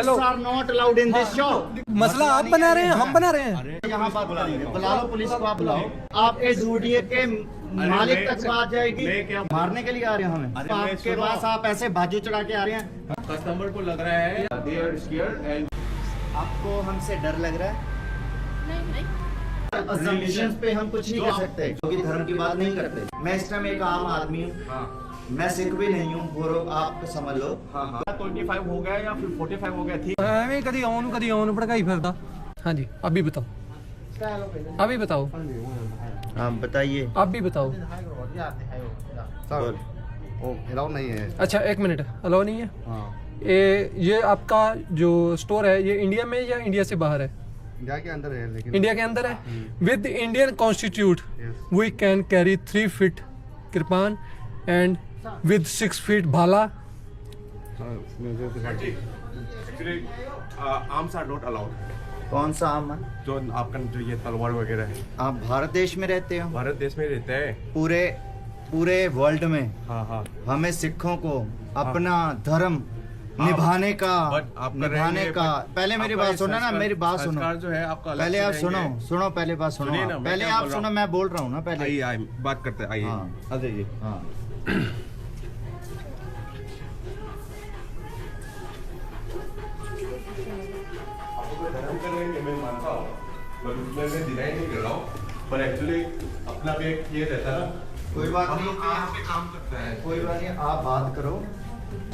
Cigs are not allowed in this shop. मसला आप बना रहे हैं, हम बना रहे हैं। यहाँ बात करेंगे, बुला लो पुलिस को, आप बुलाओ। आपके जूडिये के मालिक तक बात जाएगी। मारने के लिए आ रहे हैं हमें? आपके पास आप ऐसे बाजू चढ़ा के आ रहे हैं। कस्टमर को लग रहा है they are scared and आपको हमसे डर लग रहा है? नहीं। Assumptions पे हम कुछ नहीं कर सकते, क्योंकि धर्म की बात नहीं करते। मैं इस टाइम एक आम आदमी हूँ, मैं सिख भी नहीं हूँ, और आप समझ लो। 25 हो गया या फिर 45 हो गया, ठीक। ਐਵੇਂ ਕਦੀ ਆਉਣ ਭੜਕਾਈ ਫਿਰਦਾ। ਹਾਂਜੀ आप भी बताओ, अभी बताओ, आप बताइए। आप भी बताओ। अलाउ नहीं है। अच्छा एक मिनट, अलाउ नहीं है? हाँ, ये आपका जो स्टोर है ये इंडिया में या इंडिया से बाहर है? इंडिया के अंदर है, लेकिन इंडिया के अंदर है। With Indian constitute we can carry 3 feet kirpan and with 6 feet भाला। Actually arms are not allowed. कौन सा आम है? जो आपका जो ये तलवार वगैरह है। आप भारत देश में रहते हो? भारत देश में रहता है। पूरे वर्ल्ड में हाँ हमें सिखों को अपना धर्म निभाने का पहले मेरी बात सुनो ना, मेरी बात सुनो। संस्कार जो है आपका पहले आप सुनो, पहले बात सुनो। सुनिए ना, मैं पहले क्या आप बोल रहा सुनो, हूँ। मैं बोल रहा हूँ ना पहले। आइए बात करते हैं, आइए हाँ। आ जाइए। हाँ। धर्म कर रहे हैं, मैं मानता हूँ, पर उसमें मैं डिनाई नहीं कर रहा हूँ, पर एक्चुअली अपना भी एक ये रहता है ना। कोई बात हम नहीं, लोग यहाँ पे काम करते हैं। कोई बात नहीं, आप बात करो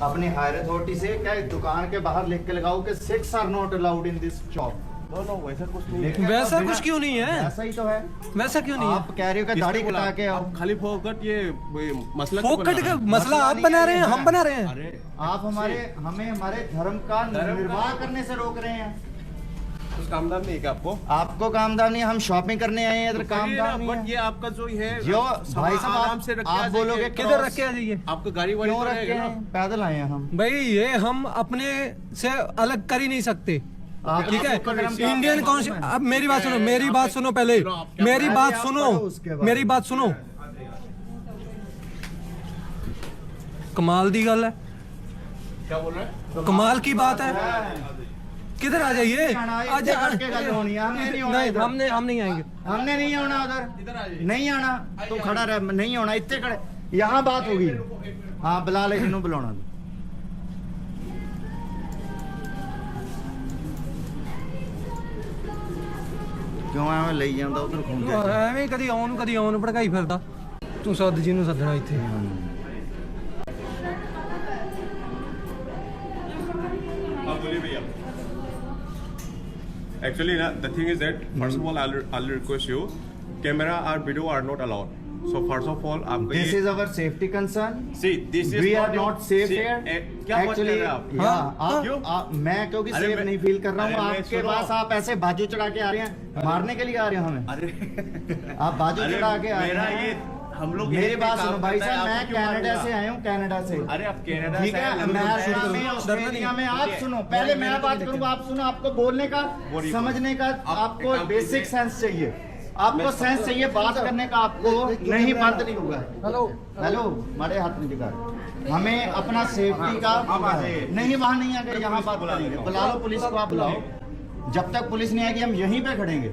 अपनी हायर अथॉरिटी से। क्या इस दुकान के बाहर लिख के लगाओ कि Cigs are not allowed in this shop? No वैसा कुछ नहीं है। वैसा कुछ क्यों नहीं है? ऐसा ही तो है। वैसा क्यों नहीं है? आप कह रहे हो कि दाढ़ी कटा के आओ। आप खाली फोकट ये मसला फोकट का मसला आप बना रहे हैं, हम बना रहे हैं। अरे आप हमें हमारे धर्म का निर्वाह करने से रोक रहे हैं। कुछ कामदार नहीं है क्या आपको? आपको कामदार नहीं, हम शॉपिंग करने आए हैं, इधर कामदार नहीं बट है। ये आपका जो है जो सामान भाई साहब आराम से रख के आ आप बोलोगे जाइए। किधर रख के आ जाइए? आपको गाड़ी वाड़ी क्यों तो रख के रहेगा ना? हैं? पैदल आए हैं हम। भाई ये हम अपने से अलग कर ही नहीं सकते, आप ठीक है? आपको धर्म का- इंडियन कॉन्स्टिट्यूशन। अब मेरी बात सुनो, मेरी बात सुनो पहले, मेरी बात आप सुनो, पढ़ो उसके बाद। मेरी बात सुनो। कमाल दी गल है, क्या बोल रहे हैं? कमाल की बात है। किधर आ जाइए, आ इधर आके गल होनी है, हमने नहीं होना नहीं, इधर। हम नहीं आएंगे। हमने नहीं आना उधर, नहीं आना तो खड़ा रह, नहीं आना इतने खड़े, यहाँ बात होगी। हाँ बुला ले, जिन्हों बुलाना। क्यों ਐਵੇਂ ਲਈ ਜਾਂਦਾ ਉਧਰ ਖੂਨ ਜਾ ਕੇ? ਐਵੇਂ ਕਦੀ ਆਉਣ ਭੜਕਾਈ ਫਿਰਦਾ। ਤੂੰ ਸੱਦ ਜਿਹਨੂੰ ਸੱਦਣਾ ਇੱਥੇ। हाँ बोलिए भैया। Actually ना the thing is that first of all I'll request you, camera or video are not allowed. So first of all आपको This ये is our safety concern. see this is We are your- not safe see, here. क्या बात कर Actually, रहे हैं आप? yeah, क्यों? मैं क्योंकि अरे सेफ मैं- नहीं फील कर रहा हूँ। अरे मैं आपके सुनो। पास आप ऐसे बाजू चढ़ा के आ रहे हैं, मारने के लिए आ रहे हैं हमें। अरे आप बाजू अरे चढ़ा के आ मेरा रहे ये हैं। हम लोग मेरी यहीं पे बात काम सुनो भाई करते हैं, साहब, मैं आपको क्यों कनाडा मारूंगा? से आया हूँ, कनाडा से। अरे आप कनाडा ठीक से है, आए, अमेरिका में, डरना ऑस्ट्रेलिया में। नहीं। आप सुनो, पहले मैं बात करूंगा, आप सुनो। आपको बोलने का, बोलिए। समझने का, आप आपको एक काम बेसिक कीजिए। सेंस चाहिए। आपको सेंस चाहिए बात करने का, आपको नहीं बंद नहीं होगा। हेलो हमारे हाथ में दिखा, हमें अपना सेफ्टी का नहीं, वहाँ नहीं आ गए, यहाँ बात करेंगे। बुला लो पुलिस को, आप बुलाओ। जब तक पुलिस नहीं आएगी हम यहीं पे खड़ेंगे।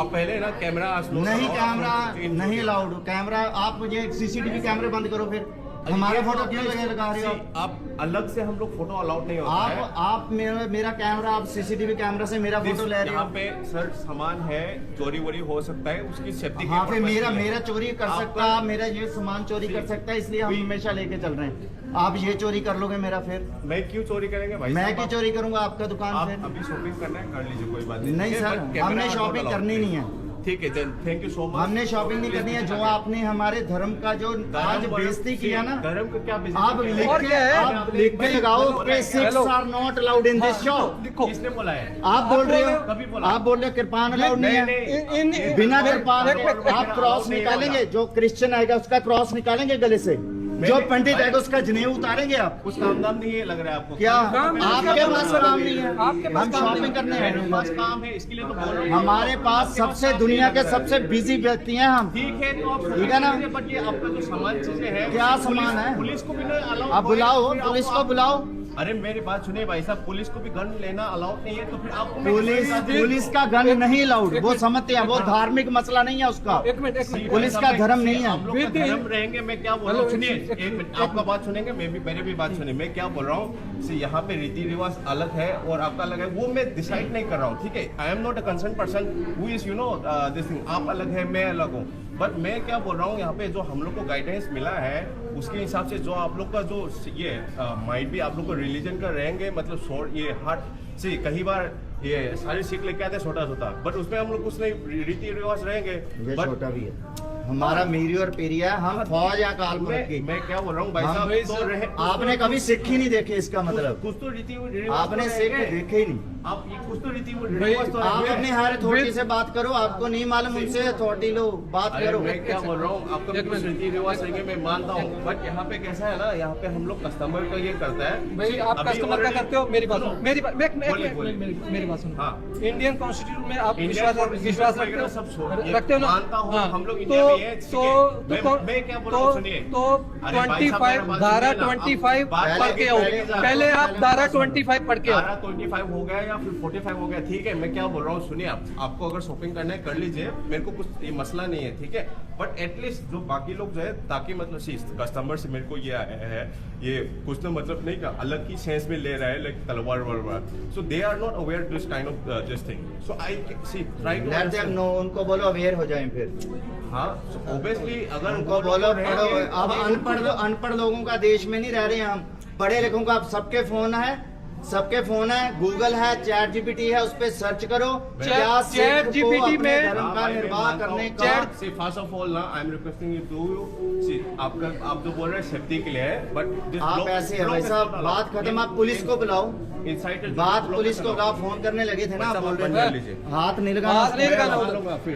अब पहले ना कैमरा नहीं कैमरा नहीं अलाउड। कैमरा आप मुझे सीसीटीवी कैमरे बंद करो, फिर हमारे फोटो क्यों लगा रहे हो? आप अलग से हम लोग फोटो अलाउड नहीं होता है। आप मेरा कैमरा, आप सीसीटीवी कैमरा से मेरा फोटो ले रहे यहाँ हो। पे सर सामान है, चोरी वोरी हो सकता है, उसकी सेफ्टी हाँ पे मेरा चोरी कर सकता है, मेरा ये सामान चोरी कर सकता है, इसलिए हम हमेशा लेके चल रहे हैं। आप ये चोरी कर लोगे मेरा, फिर मैं क्यों चोरी करेंगे भाई? मैं क्यों चोरी करूंगा आपका दुकान आप से? अभी शॉपिंग करना है कर लीजिए, कोई बात नहीं। नहीं ठीक है, सर, but कैमरा हमने not शॉपिंग allowed। करनी नहीं है। ठीक है then, thank you so much. हमने शॉपिंग नहीं करनी है। जो आपने हमारे धर्म का जो आज बेइज्जती किया ना, धर्म का क्या बेइज्जती आप किया? लिख और के क्या है? आप लिख के लगाओ कि Cigs are not allowed in this shop। किसने बोला है? आप बोल रहे हो, कभी बोला? आप बोल रहे हो कृपान अलाउड नहीं है। बिना कृपान आप क्रॉस निकालेंगे, जो क्रिश्चियन आएगा उसका क्रॉस निकालेंगे गले से, जो पंडित आएगा उसका जनेऊ उतारेंगे आप। कुछ कामदार नहीं है लग रहा है आपको? क्या आपके पास काम नहीं है? हम शॉपिंग करने आए मेरे पास हैं। काम है, इसके लिए तो बोल रहा हूँ। हमारे पास सबसे दुनिया के सबसे बिजी व्यक्ति हैं हम। ठीक है तो आप ठीक है ना? बट ये आपका जो सामान चीजें है, क्या सामान है? पुलिस को भी नहीं allow आप बुलाओ, कोई पुलिस आपको- को बुलाओ। अरे मेरी बात सुनिए भाई साहब, पुलिस को भी गन लेना अलाउड नहीं है, तो फिर आपको मैं पुलिस का गन नहीं लाउड, वो समझते हैं, वो धार्मिक मसला नहीं है उसका। एक मिनट पुलिस का धर्म नहीं है। हम लोग का धर्म रहेंगे। मैं क्या बोल रहा हूँ, सुनिए एक मिनट, आपका बात सुनेंगे, मेरी भी बात सुनिए। मैं क्या बोल रहा हूँ, यहाँ पे रीति रिवाज अलग है और आपका अलग है, वो मैं डिसाइड नहीं कर रहा हूँ, ठीक है। I am not a concern person who is you know this thing. आप अलग है, मैं अलग हूँ, बट मैं क्या बोल रहा हूँ, यहाँ पे जो हम लोग को गाइडेंस मिला है उसके हिसाब से जो आप लोग का जो ये माइट भी आप लोग को रिलीजन का रहेंगे, मतलब ये हट से कई बार ये सारे सीख लेके आते हैं छोटा छोटा, बट उसमें हम लोग कुछ नहीं रीति रिवाज रहेंगे। ये बट छोटा भी है हमारा, मीरी और पेरिया, हम फौज या काल की। मैं क्या बोल रहा हूँ भाई साहब, तो रहे आपने कभी सिख ही नहीं देखे, इसका मतलब कुछ तो रीति आपने सिख देखे ही नहीं। आप ये कुछ तो रीति रिवाज तो आप अपने हायर अथॉरिटी से बात करो, आपको नहीं मालूम, उनसे अथॉरिटी लो, बात अरे करो। मैं क्या बोल रहा हूँ, आपका कुछ रीति रिवाज रहेंगे, मैं मानता हूँ, बट यहाँ पे कैसा है ना, यहाँ पे हम लोग कस्टमर का ये करता है भाई, आप अभी कस्टमर का already- करते हो। मेरी बात सुनो, मेरी बात बोलिए। मेरी बात सुनो। हाँ। इंडियन कॉन्स्टिट्यूशन में आप इंडियन विश्वास रखते हो, रखते हो ना? मानता हूँ, हाँ। हम लोग इंडिया में हैं, ठीक है। तो मैं क्या बोल रहा हूँ, सुनिए। तो अरे भाई साहब, 25 मेरा बात धारा सुनिए ना, 25 बात पढ़ के आओ। पहले आप धारा 25 पढ़ के आओ। धारा 25 हो गया या फिर 45 हो गया, ठीक है। मैं क्या बोल रहा हूँ, सुनिए, आपको अगर शॉपिंग करना है कर लीजिए, मेरे को कुछ ये मसला नहीं है, ठीक है। बट एटलीस्ट जो बाकी लोग जो है, ताकि मतलब कस्टमर से मेरे को ये आया है, ये कुछ ना मतलब नहीं का अलग की सेंस में ले रहा है, लाइक तलवार वलवार, so they are not aware this kind of this thing, so I see try to let them know, उनको बोलो अवेयर हो जाएं फिर। हाँ, ऑब्वियसली अगर उनको बोलो पढ़ो। अब अनपढ़ लोगों का देश में नहीं रह रहे हैं हम, पढ़े लिखों का सबके फोन है, गूगल है, चैट जीपीटी है, उस पे सर्च करो। क्या चैट जीपीटी में धर्म का निर्वाह करने का। फर्स्ट ऑफ ऑल ना, I am requesting you to आप जो बोल रहे हैं सेफ्टी के लिए है, बट आप ऐसे है भाई साहब, बात खत्म, आप पुलिस को बुलाओ। बात पुलिस को कहा, फोन करने लगे थे ना, आप बोल रहे थे हाथ नहीं लगाना। हाथ नहीं लगाना,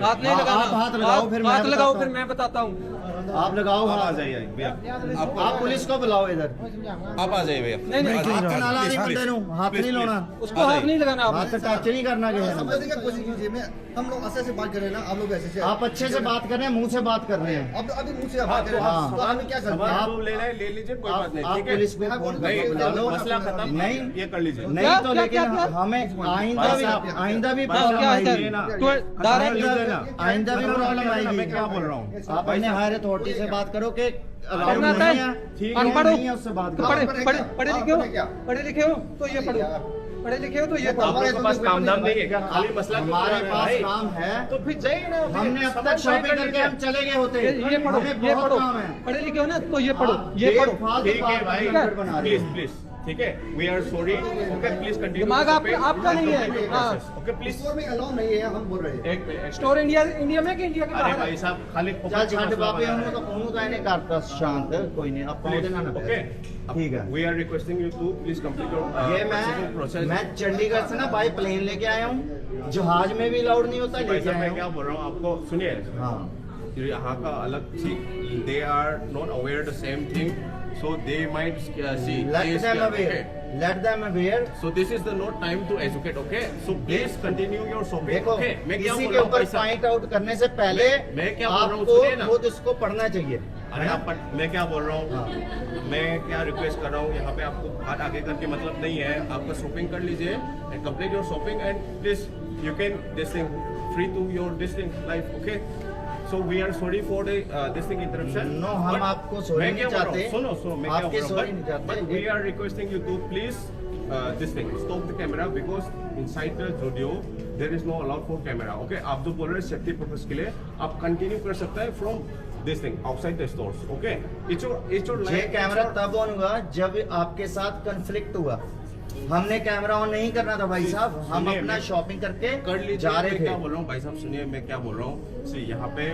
हाथ नहीं लगाना। आप हाथ लगाओ, फिर हाथ लगाओ, फिर मैं बताता हूँ। आप लगाओ आ हाथ। जाइए भैया, आप पुलिस को बुलाओ इधर। आप आ जाइए भैया। नहीं नहीं, हाथ ना लाने बंदे नु, हाथ नहीं लाना, उसको हाथ नहीं लगाना हाथ आपने। से टच नहीं करना किसी ने। समझने की कोशिश कीजिए। मैं हम लोग ऐसे बात कर रहे हैं ना, आप लोग ऐसे से आप अच्छे से बात कर रहे हैं, मुंह से बात कर रहे हैं। अब अभी मुझ से बात कर रहे हाँ। हैं, तो हमें क्या करना है? आप- आप लेना है ले लीजिए, कोई बात नहीं, आप ठीक है। पुलिस को फोन नहीं, करके बुला लो। मसला खत्म, नहीं, ये कर लीजिए। नहीं तो क्या- लेकिन क्या- हमें आइंदा भी प्रॉब्लम क्या आएगी। है? तो धारा आइंदा भी प्रॉब्लम आएगी। मैं क्या बोल रहा हूँ, आप अपने हायर अथॉरिटी से बात करो कि अलाउड करना नहीं है। है, ठीक अनपढ़ हो, नहीं है, उससे बात तो करो। पढ़े लिखे हो तो ये पढ़ो, पढ़े लिखे हो तो ये आप पढ़ो। लोगों के पास काम धाम नहीं है क्या? खाली मसला क्यों हमारे बना रहे हैं पास भाई? काम है, तो फिर जाइए ना, हमने अब तक शॉपिंग करके हम चले गए होते। ये पढ़ो, हमें ये बहुत पढ़ो, काम है। पढ़े लिखे हो ना तो ये पढ़ो, आप ये पढ़ो। बेफालतू ठीक है बात भाई, कंटेंट बना रहे प्लीज हो। प्लीज, ठीक है, we are sorry, okay, please continue. दिमाग आपका नहीं है। हाँ। ओके प्लीज, स्टोर में अलाउ नहीं है, हम बोल रहे हैं। एक मिनट। स्टोर इंडिया में कि इंडिया के अरे बाहर? भाई साहब, खाली चल छाट बापे हम तो कहूं तो इन्हें करता शांत कोई नहीं, अब पहुंच देना ना। ओके, ठीक है। We are requesting you to please complete your ये मैं चंडीगढ़ से ना बाई प्लेन लेके आया हूँ, जहाज में भी अलाउड नहीं होता, भाई लेके साहब, आया मैं क्या हूँ। बोल रहा हूँ आपको, सुनिए, हाँ, यहाँ का अलग सी, they are not aware the same thing, so they might see let them aware, let them aware। So this is the not time to educate, okay? So please continue your shopping, देखो, okay? मैं क्या किसी बोल के रहा हूँ ऊपर भाई साहब? पॉइंट आउट करने से पहले मैं क्या बोल रहा हूँ, आपको सुनिए ना। खुद इसको पढ़ना चाहिए। अरे आप मैं क्या बोल रहा हूँ, हाँ। मैं क्या रिक्वेस्ट कर रहा हूँ, यहाँ पे आपको हाथ आगे करके मतलब नहीं है, आपका शॉपिंग कर लीजिए and complete your shopping and please you can this thing free to your this thing life, okay? So we are sorry for this thing interruption. No, हम आपको sorry नहीं चाहते। सुनो मैं क्या आपके बोल sorry नहीं रहा हूँ, चाहते। But we are requesting you to please this thing, stop the camera because inside the studio there is no allowed for camera, okay? आप जो बोल रहे हैं सेफ्टी पर्पस के लिए आप कंटिन्यू कर सकते हैं from this thing outside the stores, okay? It's your ये कैमरा तब ऑन हुआ जब आपके साथ कन्फ्लिक्ट हुआ। हमने कैमरा ऑन नहीं करना था भाई साहब, हम सुनिए, अपना मैं- शॉपिंग करके कर लीजिए। जा रहे मैं थे। क्या बोल रहा हूँ भाई साहब, सुनिए मैं क्या बोल रहा हूँ, see यहाँ पे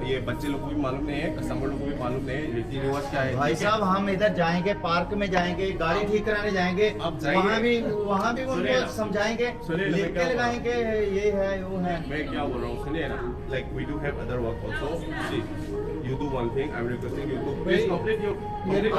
ये बच्चे लोग को भी मालूम नहीं है, कस्टमर लोग को भी मालूम नहीं है रीति रिवाज क्या है, भाई ठीक है? साहब हम इधर जाएंगे, पार्क में जाएंगे, गाड़ी ठीक कराने जाएंगे, आप जाइए। वहाँ भी सुनिए उनको ना। समझाएंगे, सुनिए ना, मैं लिख क्या के बोल रहा हूँ। लगाएंगे ये है वो है। मैं क्या बोल रहा हूँ, सुनिए ना, like we do have other work also, see you do one thing. I'm requesting you to please complete your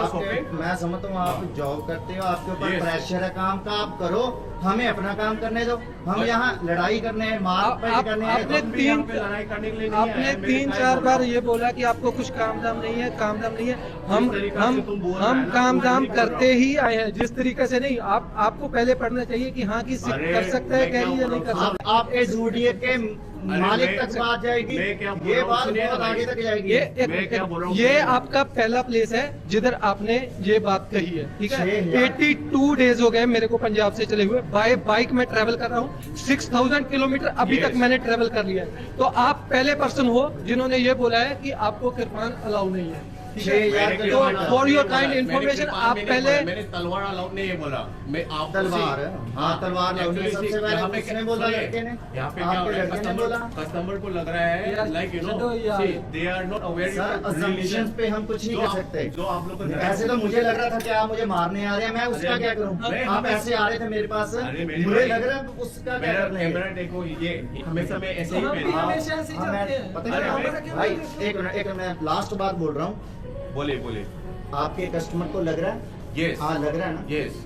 shopping. मैं समझता हूँ आप जॉब करते हो, आपके ऊपर Yes. प्रेशर है काम का, आप करो, हमें अपना काम करने दो। हम यहाँ लड़ाई करने हैं, मारपीट करने हैं। आपने हम भी यहाँ पे लड़ाई करने के लिए नहीं आपने आए हैं। मेरे 3-4 टाइम बार बोला। ये बोला कि आपको कुछ काम दाम नहीं है, काम दाम नहीं है। हम जिस तरीके हम से तुम बोल रहे हम हैं ना, काम वो दाम नहीं बोल रहा करते हूँ। ही आए हैं, जिस तरीके से नहीं। आपको पहले पढ़ना चाहिए कि हाँ कि अरे, कर सकता है मैं क्या कैरी या नहीं बोल कर रहा हूँ? सकता। आपके जूडिए के मालिक मैं- तक बात जाएगी, मैं क्या बोल ये रहा हूँ? बात सुनिए बहुत ना आगे भाई। तक जाएगी। मैं क्या बोल रहा हूँ? ये आपका पहला प्लेस है जिधर आपने ये बात कही है, ठीक है। 82 डेज हो गए मेरे को पंजाब से चले हुए, बाय बाइक में ट्रेवल कर रहा हूँ। 6000 किलोमीटर अभी Yes. तक मैंने ट्रेवल कर लिया है। तो आप पहले पर्सन हो जिन्होंने ये बोला है कि आपको किरपान अलाउ नहीं है, ठीक है। 6000 मैंने तो किरपान for your नहीं kind बोला। information, मैंने आप किरपान नहीं पहले- बोला। मैंने तलवार अलाउड नहीं है बोला। मैं आप तलवार है, हाँ, तलवार लाउड है। Actually, सबसे see, पहले यहाँ पे किसने बोला? सुनिए, लड़के ने? यहाँ पे आपके क्या हो रहा है? लड़के ने बोला? कस्टमर को लग रहा है यार, लाइक यू नो चलो यार। They are not aware sir, assumptions पे हम कुछ नहीं कर सकते। जो आप लोग को ऐसे तो मुझे लग रहा था कि आप मुझे मारने आ रहे हैं, मैं उसका अरे, क्या करूं? मैं- आप ऐसे आ रहे थे मेरे पास, अरे, मेरी मुझे भाई- लग रहा है उसका क्या मेरा करना है? कैमरा देखो, ये हमेशा मैं ऐसे ही हम भी पहनता हूँ। हमेशा ऐसे ही हाँ, मैं- चलते हैं। पता अरे, है हमारा क्यों भाई, नहीं? एक मिनट मैं लास्ट बात बोल रहा हूँ। बोले बोले आपके कस्टमर को लग रहा है? यस हाँ, लग रहा है ना? यस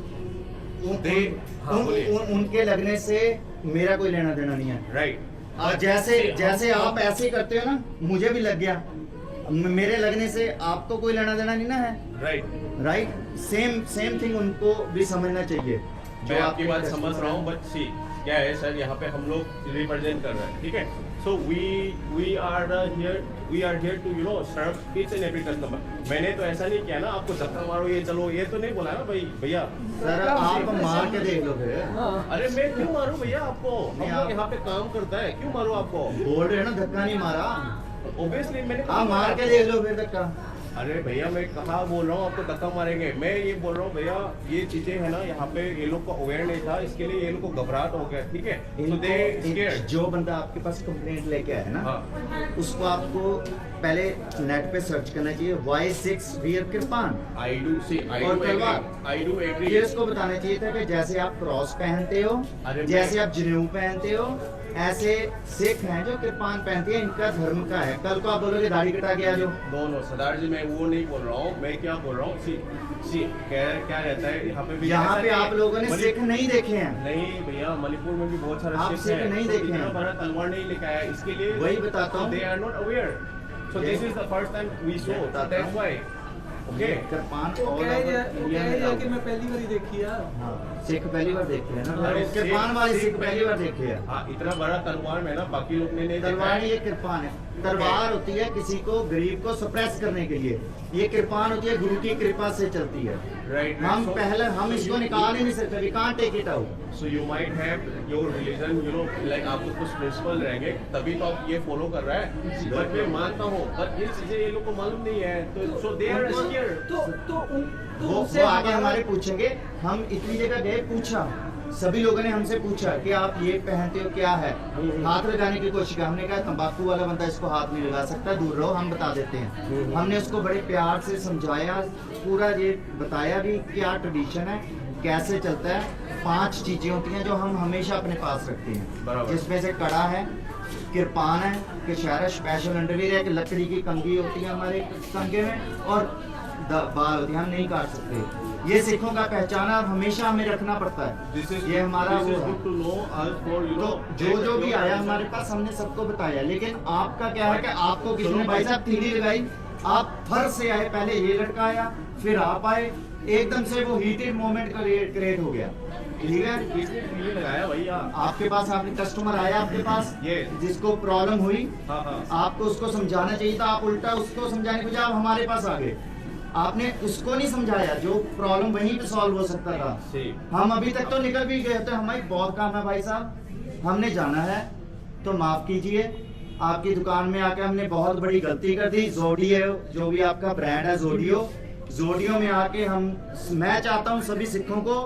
हाँ, उन- बोलिए। उनके लगने से मेरा कोई लेना देना नहीं है। राइट और जैसे आप ऐसे करते हो ना, मुझे भी लग गया। मेरे लगने से आपको कोई लेना देना नहीं ना है, राइट राइट? सेम थिंग उनको भी समझना चाहिए। मैं आपकी बात समझ रहा हूँ, बट सी क्या है सर, यहाँ पे हम लोग रिप्रेजेंट कर रहे हैं, ठीक है। So we are here to you know serve each and every customer. मैंने तो ऐसा नहीं किया ना, आपको धक्का मारो ये चलो, ये तो नहीं बोला ना भाई भैया। सर, आप मार के देख लो फिर। हाँ। अरे मैं क्यों मारूं भैया आपको? नहीं, हम लोग आप- यहाँ पे काम करता है, क्यों मारूं आपको? बोल रहे हो ना धक्का नहीं मारा, ऑब्वियसली मैंने आप मार के देख लो फिर धक्का। अरे भैया मैं कहाँ बोल रहा हूँ आपको धक्का मारेंगे? मैं ये बोल रहा हूँ भैया, ये चीजें है ना यहाँ पे ये लोग को अवेयर नहीं था, इसके लिए ये लोग को घबराहट हो गया, ठीक है। So they scared। जो बंदा आपके पास कंप्लेंट लेके आया ना, हाँ। उसको आपको पहले नेट पे सर्च करना चाहिए, Y6 Veer kirpan. I do see, I और do तलवार। agree, I do agree। ये उसको बताना चाहिए था कि जैसे आप क्रॉस पहनते हो, अरे जैसे मैं- आप जनेऊ पहनते हो, ऐसे सिख हैं जो किरपान पहनते हैं, इनका धर्म का है। कल को आप बोलोगे दाढ़ी कटा के आ जाओ। नो सरदार जी, मैं वो नहीं बोल रहा हूँ। मैं क्या बोल रहा हूँ, सी क्या रहता है यहाँ पे भी, यहाँ पे ऐसा आप लोगों ने मणि- सिख नहीं देखे हैं। नहीं भैया, मणिपुर में भी बहुत सारे आप सिख सिख हैं, नहीं तो देखे इतना हैं। बड़ा तलवार नहीं लेके आया, इसके लिए वही बताता हूँ। They are not aware. So ये- this is the first time we show, बताता दैट्स हूँ। व्हाई। ओके किरपान वो all कह over रही है- वो India कह में रही है कि allowed। मैं पहली बार ही देखी है। हाँ, सिख पहली बार देखे हैं ना, अरे किरपान वाले सिख पहली बार देखे हैं। हाँ, इतना बड़ा तलवार में ना बाकी लोग ने नहीं देखा तलवार है। ये किरपान है। तलवार होती है किसी को गरीब को सप्रेस करने के लिए, ये किरपान होती है गुरु की कृपा से चलती है। Right, हम so- पहले हम इसको निकाल ही नहीं सकते, we can't take it out। So you might have your religion, you know, like आपको कुछ प्रिंसिपल रहेंगे, तभी तो आप ये फॉलो कर रहा है। बट मैं मानता हूँ, बट ये चीजें ये लोग को मालूम नहीं है, तो so they are scared। तो वो उनसे आगे हमारा- हमारे पूछेंगे, हम इतनी जगह गए, पूछा, सभी लोगों ने हमसे पूछा कि आप ये पहनते हो क्या है, हाथ लगाने की कोशिश की। हमने कहा तंबाकू वाला बंदा इसको हाथ नहीं लगा सकता, दूर रहो, हम बता देते हैं। हमने उसको बड़े प्यार से समझाया, पूरा ये बताया भी क्या ट्रेडिशन है, कैसे चलता है। 5 चीजें होती हैं जो हम हमेशा अपने पास रखते हैं, बराबर। जिसमें से कड़ा है, किरपान है, कशहरा स्पेशल अंडरवियर है, कि लकड़ी की कंघी होती है हमारे कंघे में, और बाल होती है, हम नहीं काट सकते। ये सिखों का पहचान है, और हमेशा हमें रखना पड़ता है। This is ये हमारा this वो is है। good to know us for you तो know। जो भी आया हमारे पास हमने सबको बताया, लेकिन आपका क्या है कि आपको किसी ने भाई साहब तीली लगाई, आप फर से आए, पहले ये लड़का आया, फिर आप आए, एकदम से वो हीटेड मोमेंट का क्रिएट हो गया, ठीक है। इसने तीली लगाया भैया। आपके पास आपने कस्टमर आया आपके पास, Yes। जिसको प्रॉब्लम हुई, हाँ हाँ। आपको उसको समझाना चाहिए था, आप उल्टा उसको समझाने के बजाय आप हमारे पास आ गए। आपने उसको नहीं समझाया, जो प्रॉब्लम वहीं पे सॉल्व हो सकता था। सही। हम अभी तक तो निकल भी गए थे, हमारी बहुत काम है भाई साहब, हमने जाना है, तो माफ कीजिए। आपकी दुकान में आके हमने बहुत बड़ी गलती कर दी। जोडियो जो भी आपका ब्रांड है, जोडियो में आके मैं चाहता हूँ सभी सिखों को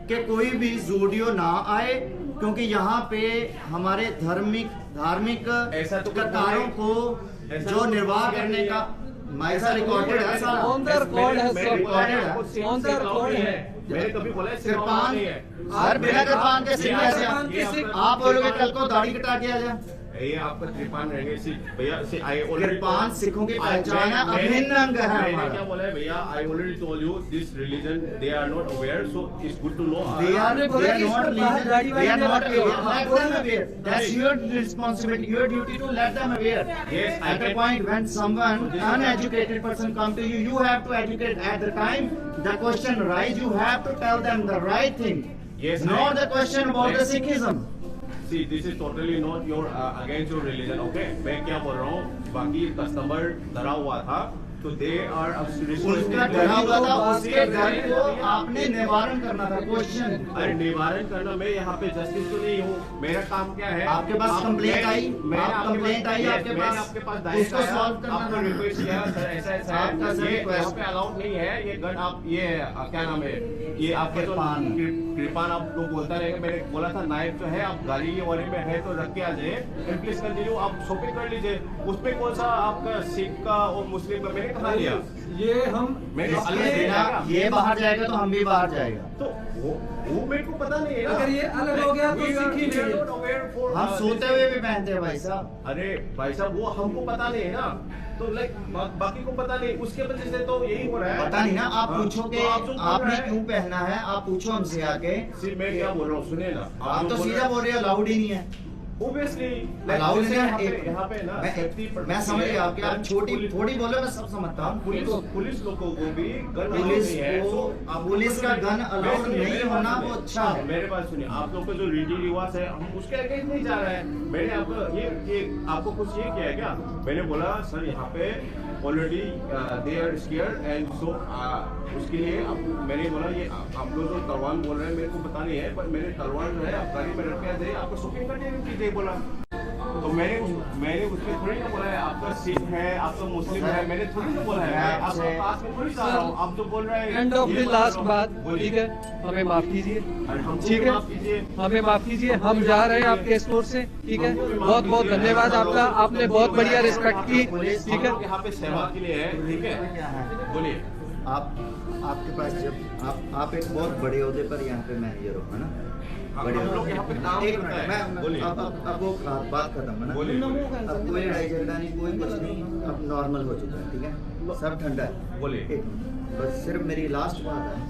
कि कोई भी जोडियो ना आए, क्योंकि यहाँ पे हमारे धार्मिक ऐसा तो कुछ कतारों नहीं। को ऐसा जो तो निर्वाह कुछ करने नहीं का है। ऐसा रिकॉर्डेड है सारा। On the record है सब। On the record है। मैंने कभी बोला है सिर्फ किरपान नहीं है। हर बिना किरपान के सिख बिना कैसे किरपान के सिख। आप बोलोगे कल को दाढ़ी कटा के आ जाए, ये आपका कृपान रहेंगे भैया से आई ऑलरेडी कृपान सिखों की पहचान है, अभिन्न अंग है मैंने हमारा। क्या बोला है भैया, I already told you this religion they are not aware, so it's good to know They are not aware. Let them aware. That's your responsibility, your duty to let them aware. Yes, I At the can- point when someone uneducated person come to you, you have to educate. At the time the question rise, you have to tell them the right thing. Yes, Not I- the question about the Yes. Sikhism. See, this is totally not your against your religion, okay? मैं क्या बोल रहा हूँ, बाकी customer डरा हुआ था, तो they are उनका डरा हुआ था, उसके डर को आपने निवारण करना था। क्वेश्चन अरे निवारण करना, मैं यहाँ पे जस्टिस तो नहीं हूँ, मेरा काम क्या है? आपके पास कंप्लेंट आई, कंप्लेंट आई आपके पास, आपके पास उसको सॉल्व करना आपको था। रिक्वेस्ट किया सर, ऐसा ऐसा आपका है, सर ये request- यहाँ पे अलाउड नहीं है, ये गन आप ये क्या नाम है, ये आपके जो कृपान। कृपान आप लोग बोलता रहेगा, मैंने बोला था नाइफ जो है आप गाड़ी के वाले में है तो रख के आ जाए, प्लीज कंटिन्यू, आप शॉपिंग कर लीजिए, उसमें कौन सा आपका सिख का और मुस्लिम का मैंने कहा लिया, ये हम मैंने इसके अलग बिना देगा। ये बाहर जाएगा तो हम भी बाहर जाएगा। तो वो मेरे को पता नहीं है ना। अगर ये अलग हो गया तो We are- Sikh he we are नहीं है। not aware for- हम सोते हुए भी पहनते हैं भाई साहब। अरे भाई साहब वो हमको पता नहीं है ना, तो लाइक बाकी को पता नहीं, उसके वजह से तो यही हो रहा है। पता नहीं ना, आप हाँ, पूछोगे तो आप जो बोल आपने रहे हैं- क्यों पहना है, आप पूछो हमसे आके। सिर्फ मैं क्या बोल रहा हूँ सुनिए ना, आप जो तो बोल सीधा रहे बोल रहे हैं अलाउड ही नहीं है। ऑब्वियसली अलाउड नहीं है। यहाँ पे ना मैं समझ गया आपकी, आप छोटी थोड़ी बोलो, मैं सब समझता हूँ। पुलिस लोगों को भी गन पुलिस नहीं है, को- so आप पुलिस का गन अलाउड सुनिए, नहीं मेरे होना बात वो सुनिए। अच्छा है। मेरे बात सुनिए, आप लोग का जो रीति रिवाज है हम उसके अगेंस्ट नहीं जा रहे हैं। मैंने आपको ये आपको कुछ ये किया है क्या? मैंने बोला सर यहाँ पे already they are scared and so उसके लिए मैंने बोला ये आप लोग जो तलवार बोल रहे हैं मेरे को पता नहीं है, पर मेरे तलवार जो है आप गाड़ी में रख के आ जाइए, आपको शॉपिंग करने कीजिए बोला। तो मैंने उसमें थोड़ी ना बोला है आपका सिख है, आपका मुस्लिम है, मैंने थोड़ी ना बोला है, मैं आपके पास में थोड़ी जा रहा हूँ, आप जो बोल रहे हैं एंड ऑफ ये द बोल लास्ट रहा हूँ। बात, बोलिए। ठीक है, हमें माफ कीजिए, अरे हमको ठीक भी है, माफ कीजिए। हमें माफ कीजिए, हम जा रहे हैं आपके स्टोर से, ठीक है, बहुत बहुत धन्यवाद आपका, आपने बहुत बढ़िया रिस्पेक्ट की, ठीक है। यहाँ पे सेवा के लिए है, ठीक है, क्या है? बोलिए। आपके पास जब आप एक बहुत बड़े ओहदे पर यहाँ पे मैनेजर हो, है ना? बड़े हम लोग यहाँ पे काम एक करते मिनट, हैं। मैं बोलिए। अब वो बात खत्म है ना? बोलिए। अब कोई लड़ाई झगड़ा नहीं, कोई कुछ नहीं, अब नॉर्मल हो चुका है, ठीक है, सब ठंडा है। बोलिए। एक मिनट, बस सिर्फ मेरी लास्ट बात है,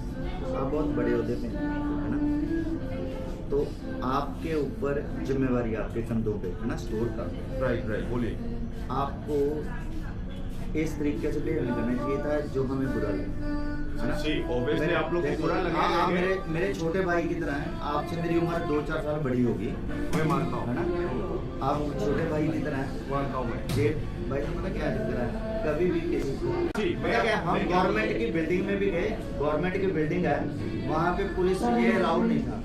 आप बहुत बड़े ओहदे पे हैं, है ना? तो आपके ऊपर जिम्मेवारी आपके कंधों पे है ना, स्टोर का। राइट बोलिए। आपको इस तरीके से बिहेव नहीं करना चाहिए था जो हमें बुरा लगे, है ना? जी, obviously आप लोग को देखो, बुरा लगेगा, आप लेकिन- मेरे छोटे भाई की तरह हैं, आपसे मेरी उम्र 2-4 साल बड़ी होगी, मैं मानता हूँ, है ना? आप छोटे भाई की तरह हैं। मानता हूँ मैं। ये भाई को पता क्या चक्कर है, कभी भी किसी को जी, पता क्या, हम मैं- गवर्नमेंट की बिल्डिंग में भी गए, गवर्नमेंट की बिल्डिंग है, वहाँ पे पुलिस ये अलाउड नहीं था,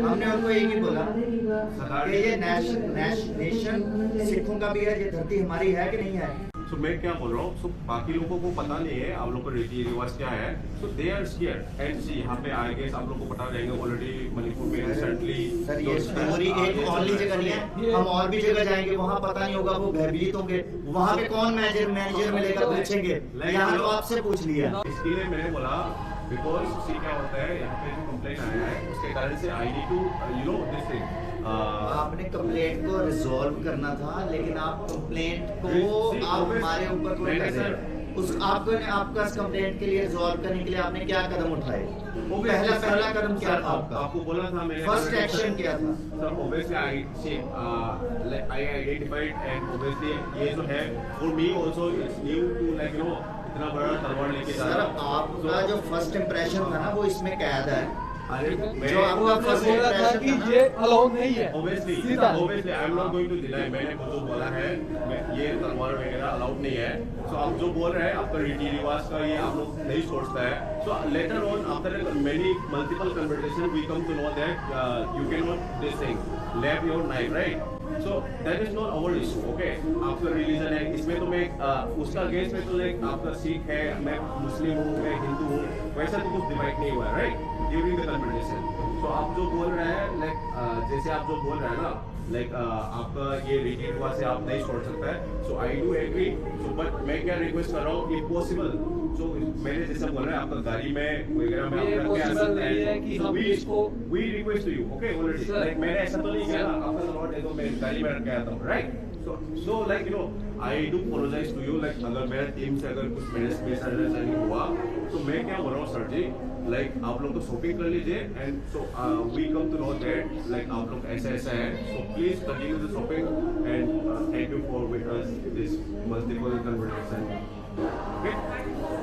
हमने उनको एक ही बोला कि ये नेशन सिखों का भी है, ये धरती हमारी है कि नहीं है। So, मैं क्या बोल रहा हूँ, so, बाकी लोगों को पता नहीं है आप लोग का रीति रिवाज क्या है, so they are scared and see यहाँ पे आई गेस आप लोग को पता रहेगा ऑलरेडी मणिपुर में रिसेंटली। सर ये स्टोरी एक ओनली जगह नहीं है, हम और भी जगह जाएंगे, वहाँ पता नहीं होगा, वो भयभीत होंगे, वहाँ पे कौन मैनेजर मिलेगा, पूछेंगे, यहाँ तो आपसे पूछ लिया। इसके लिए मैंने बोला बिकॉज सी क्या होता है यहाँ पे जो कंप्लेन आया है उसके कारण से I need to you know this thing. आपने कंप्लेंट को रिजॉल्व करना था, लेकिन आप कंप्लेंट को आप हमारे ऊपर थोड़ी कर रहे हैं। उस आपका कंप्लेंट के लिए रिजॉल्व करने के लिए आपने क्या कदम उठाए? वो पहला कदम क्या था आपका? आपको बोला था मैंने, फर्स्ट एक्शन क्या था? Sir obviously I see I identified and obviously ये जो है for me also it's new to like you know इतना बड़ा तलवार लेके जा सर रहा हूं। आपका जो फर्स्ट इम्प्रेशन था ना वो इसमें कैद है, अरे जो आपका फर्स्ट बोला था कि इम्प्रेशन ये अलाउ नहीं है, Obviously, सीधा। I am not going to deny. मैंने खुद तो बोला है, ये तलवार वगैरह अलाउड नहीं है। So आप जो बोल रहे हैं, आपका रीति रिवाज का ये आप लोग नहीं सोचता है। So later on, after many multiple conversations, we come to know that you cannot this thing, left your knife, right? So that is not our issue, okay? आपका रिलीजन है, इसमें तो मैं उसका अगेंस्ट में तो लाइक आपका सिख है, मैं मुस्लिम हूँ, मैं हिंदू हूँ, वैसा तो कुछ डिवाइड नहीं हुआ है, right? During the conversation. So तो आप जो बोल रहे हैं लाइक जैसे आप जो बोल रहे हैं ना लाइक आपका ये रीति रिवाज से आप नहीं छोड़ सकते हैं, so I do agree. So but मैं क्या रिक्वेस्ट कर रहा हूँ, इफ पॉसिबल जो मेरे जैसा बोल रहे हैं आपका गाड़ी में वगैरह में आप करके आ सकते हैं, we request you okay already, like मैंने ऐसा तो नहीं किया ना आपका लॉट है तो मैं गाड़ी में रख के आता हूँ, right? So like you know, I do apologize to you, like अगर मेरे टीम से अगर कुछ मेरे मिसअंडरस्टैंडिंग हुआ तो मैं क्या बोल रहा हूँ सर जी, लाइक आप लोग तो शॉपिंग कर लीजिए and so we come to know that like आप लोग ऐसा ऐसा है, so please continue the shopping and thank you for with us this multiple conversation. Okay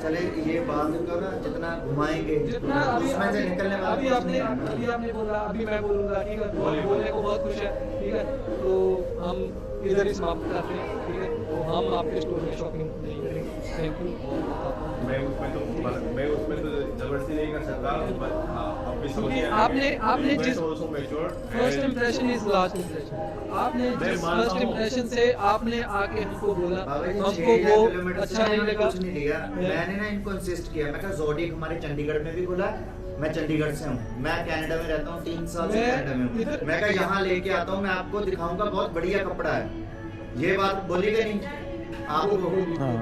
चले ये बात करो ना, जितना घुमाएंगे जितना उसमें से निकलने वाला अभी कुछ नहीं है। अभी आपने बोला, अभी मैं बोलूंगा, ठीक है? बोलने को बहुत कुछ है, ठीक है? तो हम इधर ही समाप्त करते हैं, ठीक है? तो हम आपके स्टोर में शॉपिंग नहीं करेंगे। Thank you. मैं उसमें तो जबरदस्ती नहीं कर सकता, बट अब भी क्योंकि समझिए आपने जिस also matured first and- impression is last impression, आपने जिस फर्स्ट इंप्रेशन से आपने आके हमको बोला, बाबा जी, हमको 6,000 वो किलोमीटर से अच्छा नहीं मैंने लगा। कुछ नहीं लिया। मैंने ना इनको इंसिस्ट किया, मैं कहा ज़ोडिएक हमारे चंडीगढ़ में भी खुला है, मैं चंडीगढ़ से हूँ, मैं कनाडा में रहता हूँ, 3 साल से मैं कनाडा में हूँ, इधर- मैं कहा यहाँ लेके आता हूँ, मैं आपको दिखाऊंगा बहुत बढ़िया कपड़ा है। ये बात बोली गई नहीं आपको?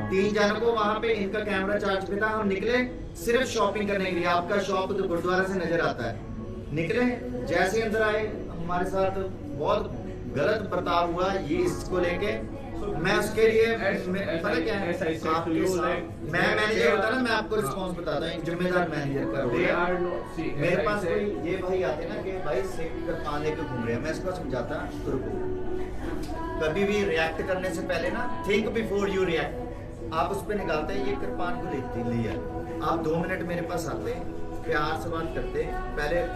3 जनों को वहाँ पे इनका कैमरा चार्ज पे था, हम निकले सिर्फ शॉपिंग करने के लिए। आपका शॉप तो गुरुद्वारा से नजर आता है, निकले जैसे ही अंदर आए हमारे साथ बहुत गलत बर्ताव हुआ ये इसको लेके। मैं उसके लिए पता क्या है, आपके साथ मैं मैनेजर होता ना, मैं आपको रिस्पॉन्स बताता हूँ, एक जिम्मेदार मैनेजर का रोल They है। are not- see, मेरे as I पास said- कोई ये भाई आते ना कि भाई सेफ्टी का पान लेके घूम रहे हैं, मैं इसको समझाता रुको, कभी भी रिएक्ट करने से पहले ना थिंक बिफोर यू रिएक्ट। आप उस पर निकालते हैं ये कृपान को लेते लिया, आप 2 मिनट मेरे पास आते, प्यार से बात करते, पहले